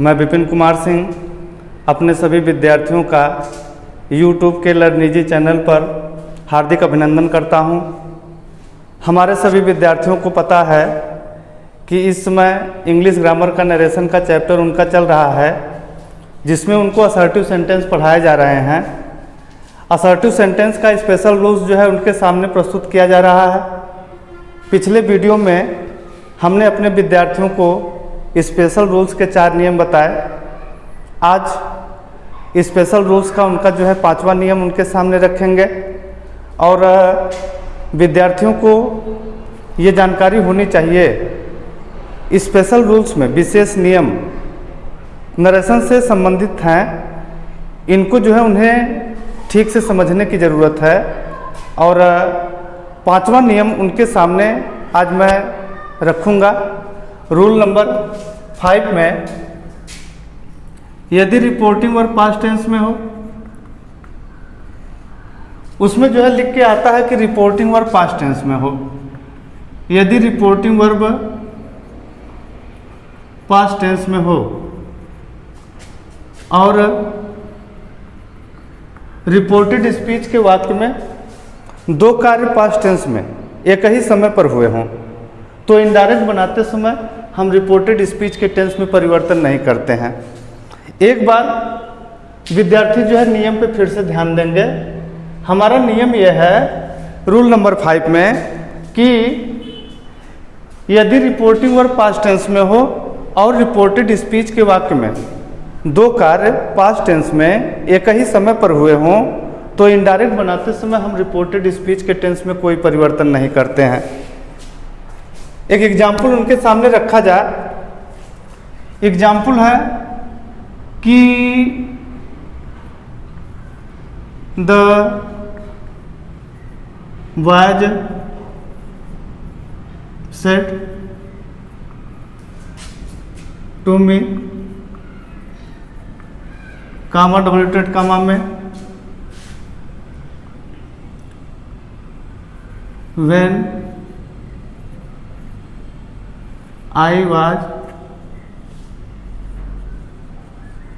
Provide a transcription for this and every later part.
मैं विपिन कुमार सिंह अपने सभी विद्यार्थियों का YouTube के लर्निजी चैनल पर हार्दिक अभिनंदन करता हूं। हमारे सभी विद्यार्थियों को पता है कि इस समय इंग्लिश ग्रामर का नरेशन का चैप्टर उनका चल रहा है, जिसमें उनको असर्टिव सेंटेंस पढ़ाए जा रहे हैं। असर्टिव सेंटेंस का स्पेशल रूल्स जो है उनके सामने प्रस्तुत किया जा रहा है। पिछले वीडियो में हमने अपने विद्यार्थियों को स्पेशल रूल्स के 4 नियम बताए। आज स्पेशल रूल्स का उनका जो है 5वां नियम उनके सामने रखेंगे और विद्यार्थियों को ये जानकारी होनी चाहिए स्पेशल रूल्स में विशेष नियम नरेशन से संबंधित हैं। इनको जो है उन्हें ठीक से समझने की ज़रूरत है और 5वां नियम उनके सामने आज मैं रखूँगा। रूल नंबर 5 में यदि रिपोर्टिंग वर्ब पास्ट टेंस में हो, उसमें जो है लिख के आता है कि रिपोर्टिंग वर्ब पास्ट टेंस में हो। यदि रिपोर्टिंग वर्ब पास्ट टेंस में हो और रिपोर्टेड स्पीच के वाक्य में 2 कार्य पास्ट टेंस में एक ही समय पर हुए हों, तो इनडायरेक्ट बनाते समय हम रिपोर्टेड स्पीच के टेंस में परिवर्तन नहीं करते हैं। एक बार विद्यार्थी जो है नियम पे फिर से ध्यान देंगे। हमारा नियम यह है रूल नंबर 5 में कि यदि रिपोर्टिंग वर्ब पास्ट टेंस में हो और रिपोर्टेड स्पीच के वाक्य में 2 कार्य पास्ट टेंस में एक ही समय पर हुए हों, तो इनडायरेक्ट बनाते समय हम रिपोर्टेड स्पीच के टेंस में कोई परिवर्तन नहीं करते हैं। एक एग्जाम्पल उनके सामने रखा जाए। एग्जाम्पल है कि the boys said to me, comma double टेड कामा में, when I was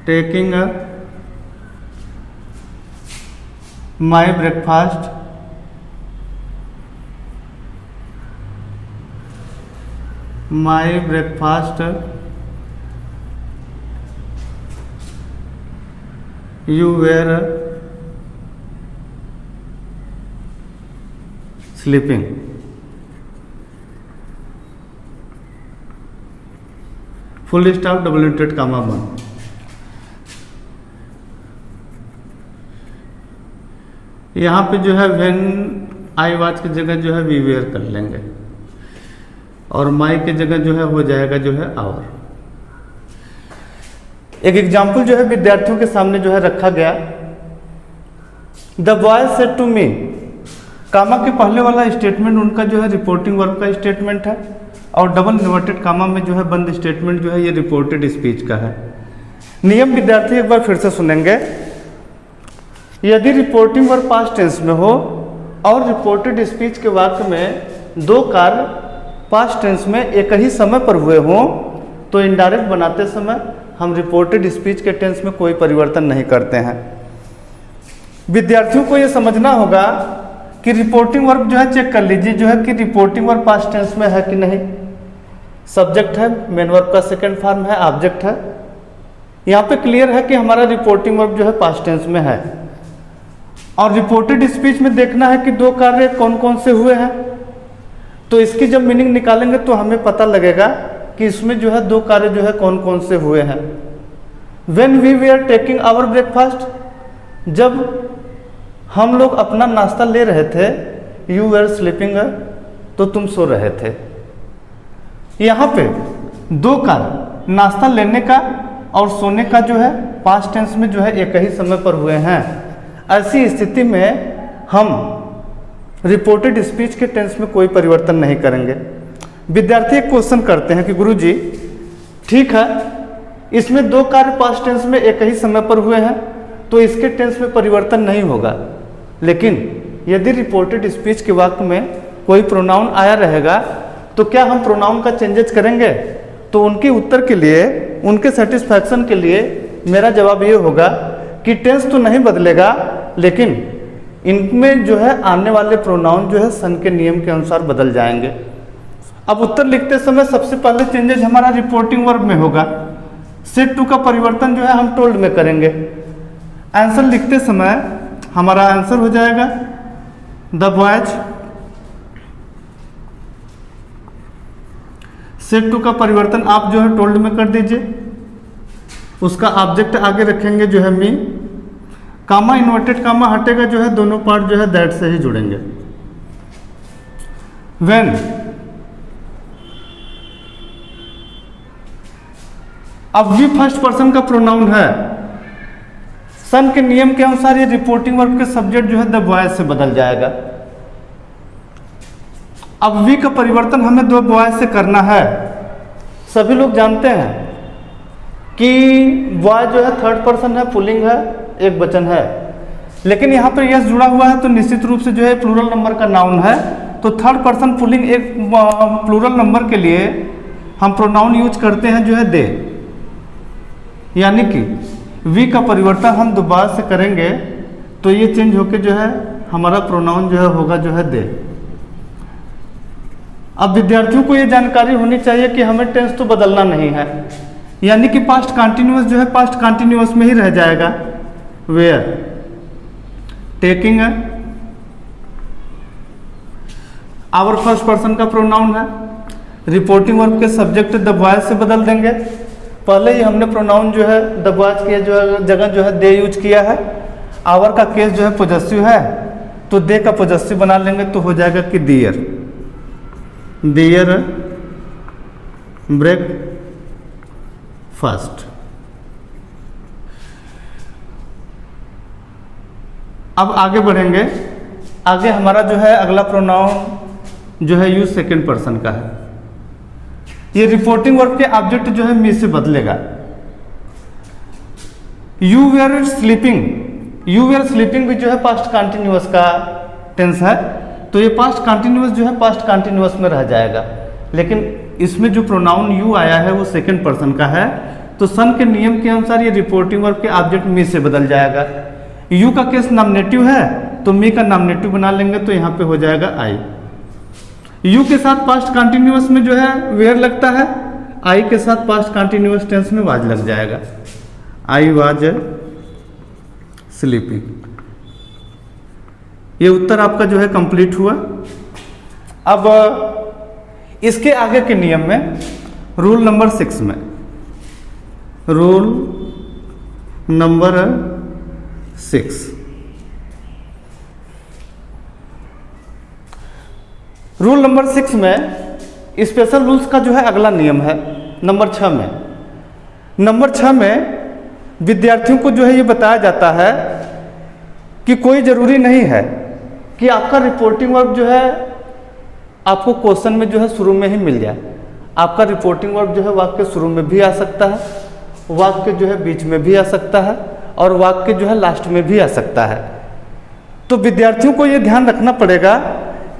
taking my breakfast, you were sleeping। Full stop double टेड कामा बंद। यहाँ पे जो है व्हेन आई वाच की जगह जो है वी वेयर कर लेंगे और माई की जगह जो है हो जाएगा जो है आवर। एक एग्जाम्पल जो है विद्यार्थियों के सामने जो है रखा गया। The boy said to me, comma के पहले वाला स्टेटमेंट उनका जो है रिपोर्टिंग वर्ब का स्टेटमेंट है और डबल इन्वर्टेड कामा में जो है बंद स्टेटमेंट जो है ये रिपोर्टेड स्पीच का है। नियम विद्यार्थी एक बार फिर से सुनेंगे। यदि रिपोर्टिंग वर्ब पास्ट टेंस में हो और रिपोर्टेड स्पीच के वाक्य में 2 कार्य पास्ट टेंस में एक ही समय पर हुए हों, तो इनडायरेक्ट बनाते समय हम रिपोर्टेड स्पीच के टेंस में कोई परिवर्तन नहीं करते हैं। विद्यार्थियों को ये समझना होगा कि रिपोर्टिंग वर्ब जो है चेक कर लीजिए जो है कि रिपोर्टिंग वर्ब पास्ट टेंस में है कि नहीं। सब्जेक्ट है, मेन वर्ब का सेकंड फॉर्म है, ऑब्जेक्ट है। यहाँ पे क्लियर है कि हमारा रिपोर्टिंग वर्ब जो है पास्ट टेंस में है और रिपोर्टेड स्पीच में देखना है कि 2 कार्य कौन कौन से हुए हैं। तो इसकी जब मीनिंग निकालेंगे तो हमें पता लगेगा कि इसमें जो है 2 कार्य जो है कौन कौन से हुए हैं। When we were taking our breakfast, जब हम लोग अपना नाश्ता ले रहे थे, यू वर स्लीपिंग, तो तुम सो रहे थे। यहाँ पे 2 कार्य नाश्ता लेने का और सोने का जो है पास्ट टेंस में जो है एक ही समय पर हुए हैं। ऐसी स्थिति में हम रिपोर्टेड स्पीच के टेंस में कोई परिवर्तन नहीं करेंगे। विद्यार्थी एक क्वेश्चन करते हैं कि गुरुजी ठीक है, इसमें 2 कार्य पास्ट टेंस में एक ही समय पर हुए हैं तो इसके टेंस में परिवर्तन नहीं होगा, लेकिन यदि रिपोर्टेड स्पीच के वाक्य में कोई प्रोनाउन आया रहेगा तो क्या हम प्रोनाउन का चेंजेस करेंगे? तो उनके उत्तर के लिए उनके सेटिस्फैक्शन के लिए मेरा जवाब ये होगा कि टेंस तो नहीं बदलेगा, लेकिन इनमें जो है आने वाले प्रोनाउन जो है सन के नियम के अनुसार बदल जाएंगे। अब उत्तर लिखते समय सबसे पहले चेंजेस हमारा रिपोर्टिंग वर्ब में होगा। सेड टू का परिवर्तन जो है हम टोल्ड में करेंगे। आंसर लिखते समय हमारा आंसर हो जाएगा द बॉयज। सेड टू का परिवर्तन आप जो है टोल्ड में कर दीजिए। उसका ऑब्जेक्ट आगे रखेंगे जो है मी, कामा इन्वर्टेड कामा हटेगा जो है, दोनों पार्ट जो है दैट से ही जुड़ेंगे। व्हेन अब वी फर्स्ट पर्सन का प्रोनाउन है, सन के नियम के अनुसार ये रिपोर्टिंग वर्ब के सब्जेक्ट जो है द बॉयज से बदल जाएगा। अब वी का परिवर्तन हमें दो बॉयज से करना है। सभी लोग जानते हैं कि बॉय जो है थर्ड पर्सन है, पुलिंग है, एक वचन है, लेकिन यहाँ पर यस जुड़ा हुआ है तो निश्चित रूप से जो है प्लूरल नंबर का नाउन है। तो थर्ड पर्सन पुलिंग एक प्लूरल नंबर के लिए हम प्रोनाउन यूज करते हैं जो है दे, यानी कि वी का परिवर्तन हम दोबारा से करेंगे तो ये चेंज होके जो है हमारा प्रोनाउन जो है होगा जो है दे। अब विद्यार्थियों को ये जानकारी होनी चाहिए कि हमें टेंस तो बदलना नहीं है, यानी कि पास्ट कंटिन्यूअस जो है पास्ट कंटिन्यूअस में ही रह जाएगा। वेयर टेकिंग है, आवर फर्स्ट पर्सन का प्रोनाउन है, रिपोर्टिंग वर्ब के सब्जेक्ट द बॉयज से बदल देंगे। पहले ही हमने प्रोनाउन जो है द बॉयज की जो है जगह जो है दे यूज किया है। आवर का केस जो है पोजेसिव है तो दे का पोजेसिव बना लेंगे तो हो जाएगा कि दियर, दियर ब्रेक फर्स्ट। अब आगे बढ़ेंगे। आगे हमारा जो है अगला प्रोनाउन जो है यूज सेकंड पर्सन का है। ये रिपोर्टिंग वर्ब के ऑब्जेक्ट जो है मी से बदलेगा। You were sleeping, you were sleeping भी जो है पास्ट कंटिन्यूअस का टेंस है, तो ये पास्ट कंटिन्यूअस जो है पास्ट कंटिन्यूअस में रह जाएगा, लेकिन इसमें जो प्रोनाउन यू आया है वो सेकंड पर्सन का है, तो सन के नियम के अनुसार ये रिपोर्टिंग वर्ब के ऑब्जेक्ट मी से बदल जाएगा। यू का केस नॉमिनेटिव है तो मी का नॉमिनेटिव बना लेंगे तो यहाँ पे हो जाएगा आई। यू के साथ पास्ट कंटिन्यूअस में जो है वेयर लगता है, आई के साथ पास्ट कंटिन्यूअस टेंस में वाज लग जाएगा। I was sleeping. ये उत्तर आपका जो है कंप्लीट हुआ। अब इसके आगे के नियम में रूल नंबर 6 में, रूल नंबर 6, रूल नंबर 6 में स्पेशल रूल्स का जो है अगला नियम है नंबर 6 में। नंबर 6 में विद्यार्थियों को जो है ये बताया जाता है कि कोई ज़रूरी नहीं है कि आपका रिपोर्टिंग वर्ब जो है आपको क्वेश्चन में जो है शुरू में ही मिल जाए। आपका रिपोर्टिंग वर्ब जो है वाक्य शुरू में भी आ सकता है, वाक्य जो है बीच में भी आ सकता है और वाक्य जो है लास्ट में भी आ सकता है। तो विद्यार्थियों को ये ध्यान रखना पड़ेगा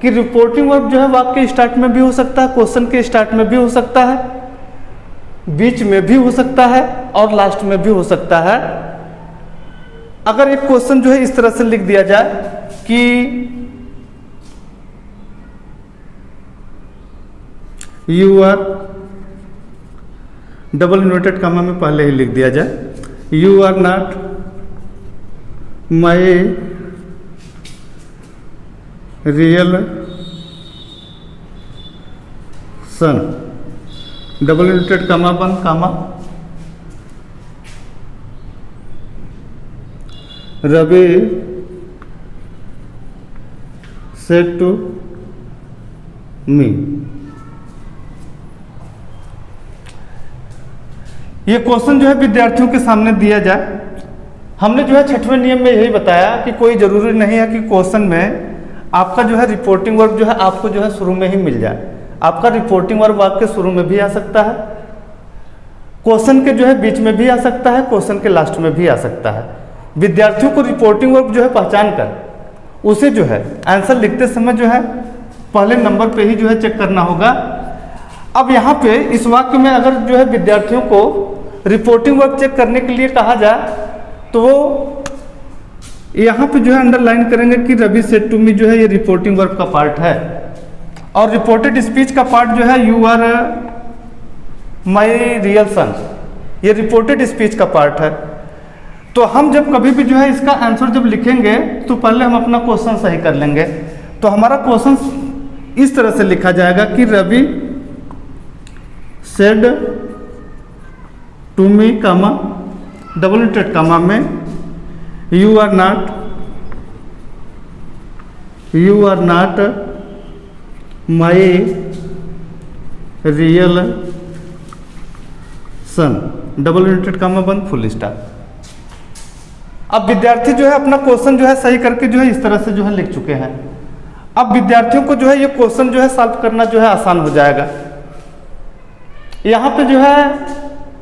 कि रिपोर्टिंग वर्ब जो है वाक्य स्टार्ट में भी हो सकता है, क्वेश्चन के स्टार्ट में भी हो सकता है, बीच में भी हो सकता है और लास्ट में भी हो सकता है। अगर एक क्वेश्चन जो है इस तरह से लिख दिया जाए कि you are, double inverted comma में पहले ही लिख दिया जाए, you are not my real son, double inverted comma बंद comma, Ravi said to me. ये क्वेश्चन जो है विद्यार्थियों के सामने दिया जाए। हमने जो है 6वें नियम में यही बताया कि कोई ज़रूरी नहीं है कि क्वेश्चन में आपका जो है रिपोर्टिंग वर्ब जो है आपको जो है शुरू में ही मिल जाए। आपका रिपोर्टिंग वर्ब वाक्य शुरू में भी आ सकता है, क्वेश्चन के जो है बीच में भी आ सकता है, क्वेश्चन के लास्ट में भी आ सकता है। विद्यार्थियों को रिपोर्टिंग वर्ब जो है पहचान कर उसे जो है आंसर लिखते समय जो है पहले नंबर पे ही जो है चेक करना होगा। अब यहाँ पे इस वाक्य में अगर जो है विद्यार्थियों को रिपोर्टिंग वर्क चेक करने के लिए कहा जाए तो वो यहाँ पे जो है अंडरलाइन करेंगे कि रवि सेड टू मी जो है ये रिपोर्टिंग वर्क का पार्ट है, और रिपोर्टेड स्पीच का पार्ट जो है you are my real son, ये रिपोर्टेड स्पीच का पार्ट है। तो हम जब कभी भी जो है इसका आंसर जब लिखेंगे तो पहले हम अपना क्वेश्चन सही कर लेंगे। तो हमारा क्वेश्चन इस तरह से लिखा जाएगा कि Ravi said to me comma double inverted comma में you are not my real son, double inverted comma बंद फुल स्टॉप। अब विद्यार्थी जो है अपना क्वेश्चन जो है सही करके जो है इस तरह से जो है लिख चुके हैं। अब विद्यार्थियों को जो है ये क्वेश्चन जो है सॉल्व करना जो है आसान हो जाएगा। यहाँ पे जो है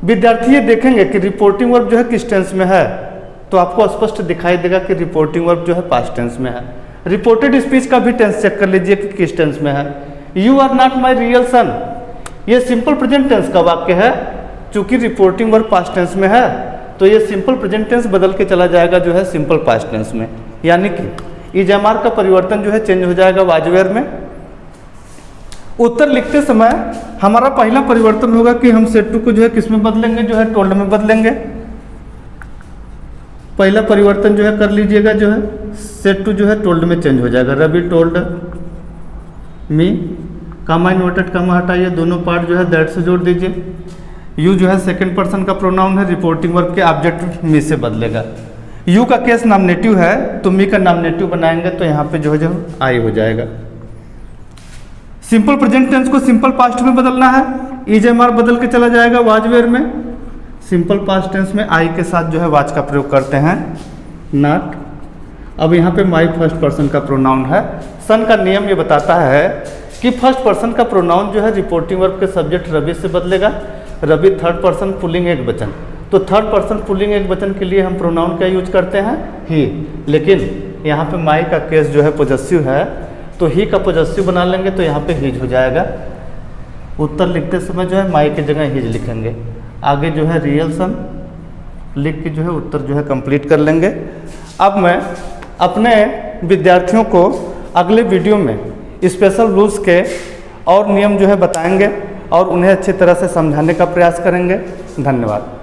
विद्यार्थी ये देखेंगे कि रिपोर्टिंग वर्ब जो है किस टेंस में है, तो आपको स्पष्ट दिखाई देगा कि रिपोर्टिंग वर्ब जो है पास्ट टेंस में है। रिपोर्टेड स्पीच का भी टेंस चेक कर लीजिए कि किस टेंस में है। You are not my real son, ये सिंपल प्रेजेंट टेंस का वाक्य है। चूंकि रिपोर्टिंग वर्ब पास्ट टेंस में है तो ये सिंपल प्रेजेंट टेंस बदल के चला जाएगा जो है सिंपल पास्ट टेंस में, यानी कि इजमार का परिवर्तन जो है चेंज हो जाएगा वाजवेयर में। उत्तर लिखते समय हमारा पहला परिवर्तन होगा कि हम सेड टू को जो है किस में बदलेंगे, जो है टोल्ड में बदलेंगे। पहला परिवर्तन जो है कर लीजिएगा, जो है सेड टू जो है टोल्ड में चेंज हो जाएगा। रवि टोल्ड मी, कामा इन्वर्टेड कामा हटाइए, दोनों पार्ट जो है दैट से जोड़ दीजिए। यू जो है सेकंड पर्सन का प्रोनाउन है, रिपोर्टिंग वर्ब के ऑब्जेक्ट मी से बदलेगा। यू का केस नॉमिनेटिव है तो मी का नॉमिनेटिव बनाएंगे तो यहाँ पे जो है आई हो जाएगा। सिंपल प्रेजेंट टेंस को सिंपल पास्ट में बदलना है, इजमार बदल के चला जाएगा वाजवेयर में। सिंपल पास्ट टेंस में आई के साथ जो है वाज का प्रयोग करते हैं, नॉट। अब यहाँ पे माई फर्स्ट पर्सन का प्रोनाउन है। सन का नियम ये बताता है कि फर्स्ट पर्सन का प्रोनाउन जो है रिपोर्टिंग वर्ब के सब्जेक्ट रवि से बदलेगा। रवि थर्ड पर्सन पुल्लिंग एक वचन, तो थर्ड पर्सन पुल्लिंग एक वचन के लिए हम प्रोनाउन क्या यूज करते हैं, ही। लेकिन यहाँ पे माई का केस जो है पोजेसिव है तो ही का पोजेसिव बना लेंगे तो यहाँ पे हिज हो जाएगा। उत्तर लिखते समय जो है माई की जगह हिज लिखेंगे। आगे जो है रियल सन लिख के जो है उत्तर जो है कंप्लीट कर लेंगे। अब मैं अपने विद्यार्थियों को अगले वीडियो में स्पेशल रूल्स के और नियम जो है बताएंगे और उन्हें अच्छी तरह से समझाने का प्रयास करेंगे। धन्यवाद।